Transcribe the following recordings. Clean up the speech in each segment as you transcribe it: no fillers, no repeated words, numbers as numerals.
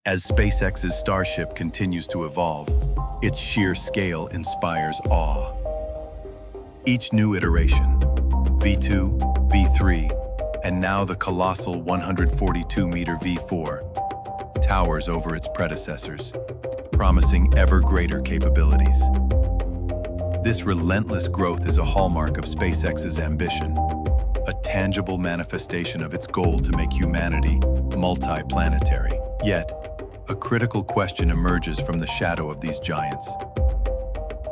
As SpaceX's Starship continues to evolve, its sheer scale inspires awe. Each new iteration, V2, V3, and now the colossal 142-meter V4, towers over its predecessors, promising ever greater capabilities. This relentless growth is a hallmark of SpaceX's ambition, a tangible manifestation of its goal to make humanity multi-planetary. Yet, a critical question emerges from the shadow of these giants.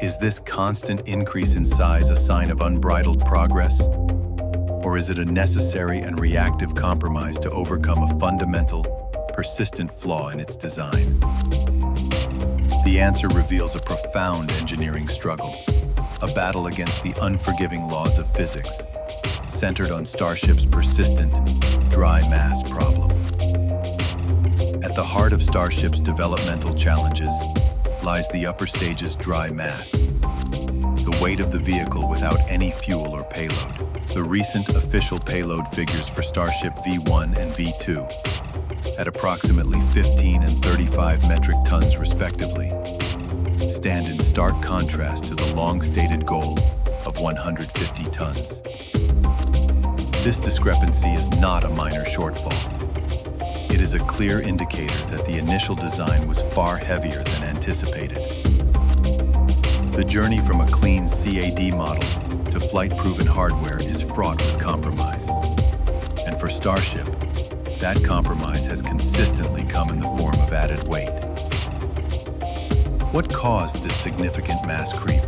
Is this constant increase in size a sign of unbridled progress? Or is it a necessary and reactive compromise to overcome a fundamental, persistent flaw in its design? The answer reveals a profound engineering struggle, a battle against the unforgiving laws of physics, centered on Starship's persistent, dry mass problem. At the heart of Starship's developmental challenges lies the upper stage's dry mass, the weight of the vehicle without any fuel or payload. The recent official payload figures for Starship V1 and V2, at approximately 15 and 35 metric tons respectively, stand in stark contrast to the long-stated goal of 150 tons. This discrepancy is not a minor shortfall. It is a clear indicator that the initial design was far heavier than anticipated. The journey from a clean CAD model to flight-proven hardware is fraught with compromise. And for Starship, that compromise has consistently come in the form of added weight. What caused this significant mass creep?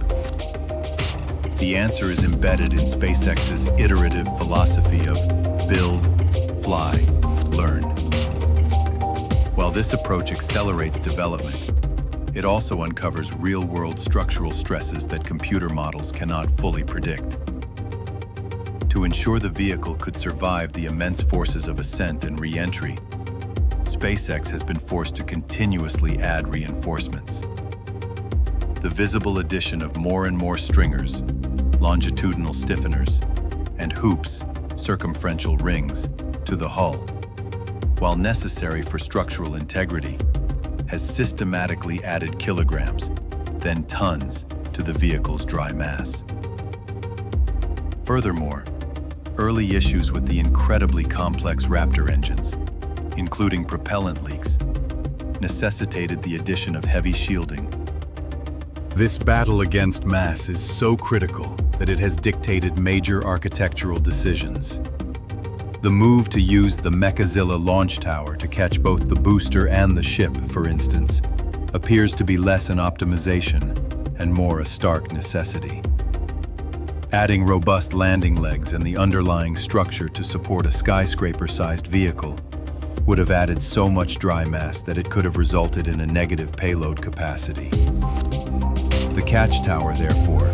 The answer is embedded in SpaceX's iterative philosophy of build, fly, learn. While this approach accelerates development, it also uncovers real-world structural stresses that computer models cannot fully predict. To ensure the vehicle could survive the immense forces of ascent and re-entry, SpaceX has been forced to continuously add reinforcements. The visible addition of more and more stringers, longitudinal stiffeners, and hoops, circumferential rings, to the hull, while necessary for structural integrity, has systematically added kilograms, then tons, to the vehicle's dry mass. Furthermore, early issues with the incredibly complex Raptor engines, including propellant leaks, necessitated the addition of heavy shielding. This battle against mass is so critical that it has dictated major architectural decisions. The move to use the Mechazilla launch tower to catch both the booster and the ship, for instance, appears to be less an optimization and more a stark necessity. Adding robust landing legs and the underlying structure to support a skyscraper-sized vehicle would have added so much dry mass that it could have resulted in a negative payload capacity. The catch tower, therefore,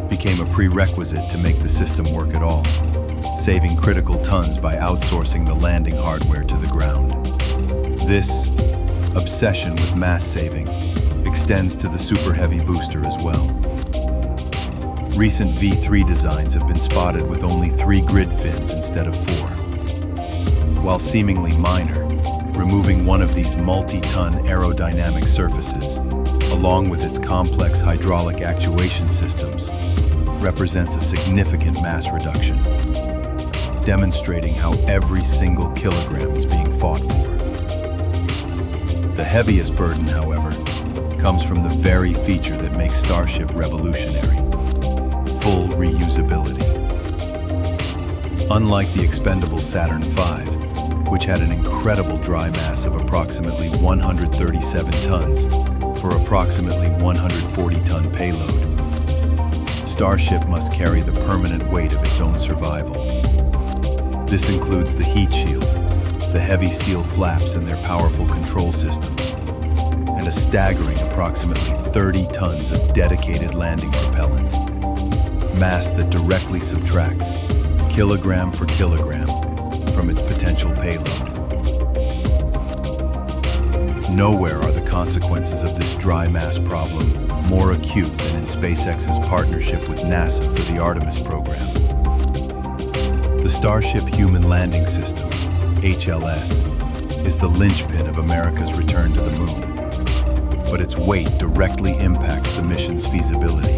became a prerequisite to make the system work at all, saving critical tons by outsourcing the landing hardware to the ground. This obsession with mass saving extends to the Super Heavy booster as well. Recent V3 designs have been spotted with only 3 grid fins instead of 4. While seemingly minor, removing one of these multi-ton aerodynamic surfaces, along with its complex hydraulic actuation systems, represents a significant mass reduction, demonstrating how every single kilogram is being fought for. The heaviest burden, however, comes from the very feature that makes Starship revolutionary: full reusability. Unlike the expendable Saturn V, which had an incredible dry mass of approximately 137 tons for approximately 140-ton payload, Starship must carry the permanent weight of its own survival. This includes the heat shield, the heavy steel flaps and their powerful control systems, and a staggering approximately 30 tons of dedicated landing propellant, mass that directly subtracts, kilogram for kilogram, from its potential payload. Nowhere are the consequences of this dry mass problem more acute than in SpaceX's partnership with NASA for the Artemis program. The Starship Human Landing System, HLS, is the linchpin of America's return to the moon, but its weight directly impacts the mission's feasibility.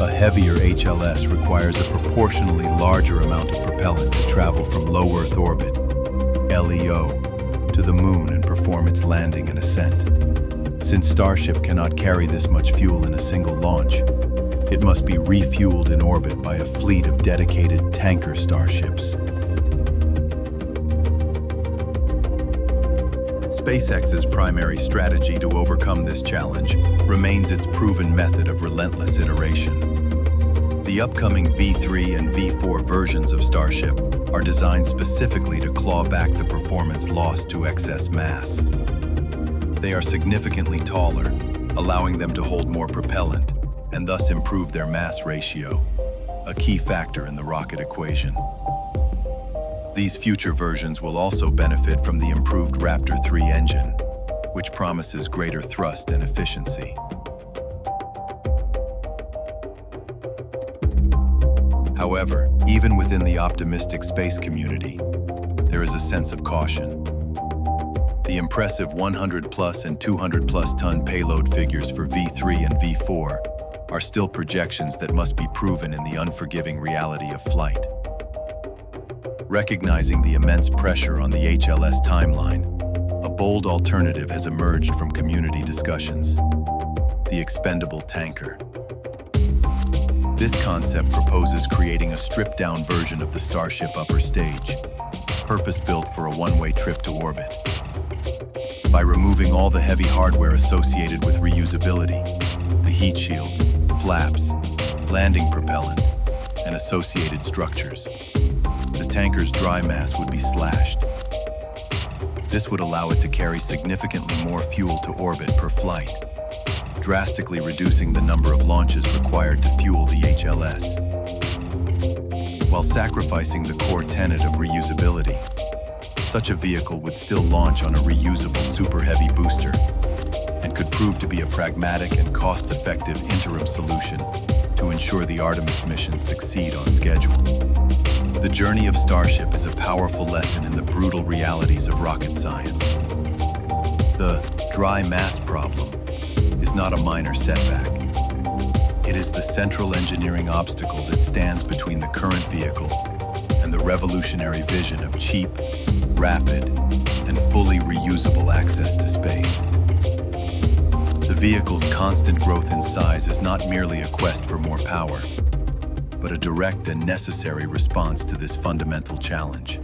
A heavier HLS requires a proportionally larger amount of propellant to travel from low Earth orbit, LEO, to the moon and perform its landing and ascent. Since Starship cannot carry this much fuel in a single launch, it must be refueled in orbit by a fleet of dedicated tanker starships. SpaceX's primary strategy to overcome this challenge remains its proven method of relentless iteration. The upcoming V3 and V4 versions of Starship are designed specifically to claw back the performance lost to excess mass. They are significantly taller, allowing them to hold more propellant and thus improve their mass ratio, a key factor in the rocket equation. These future versions will also benefit from the improved Raptor 3 engine, which promises greater thrust and efficiency. However, even within the optimistic space community, there is a sense of caution. The impressive 100+ and 200+ ton payload figures for V3 and V4 are still projections that must be proven in the unforgiving reality of flight. Recognizing the immense pressure on the HLS timeline, a bold alternative has emerged from community discussions: the expendable tanker. This concept proposes creating a stripped-down version of the Starship upper stage, purpose-built for a one-way trip to orbit. By removing all the heavy hardware associated with reusability, the heat shield, flaps, landing propellant, and associated structures, the tanker's dry mass would be slashed. This would allow it to carry significantly more fuel to orbit per flight, drastically reducing the number of launches required to fuel the HLS, while sacrificing the core tenet of reusability. Such a vehicle would still launch on a reusable super heavy booster and could prove to be a pragmatic and cost-effective interim solution to ensure the Artemis missions succeed on schedule. The journey of Starship is a powerful lesson in the brutal realities of rocket science. The dry mass problem is not a minor setback. It is the central engineering obstacle that stands between the current vehicle and the revolutionary vision of cheap, rapid, and fully reusable access to space. The vehicle's constant growth in size is not merely a quest for more power, but a direct and necessary response to this fundamental challenge.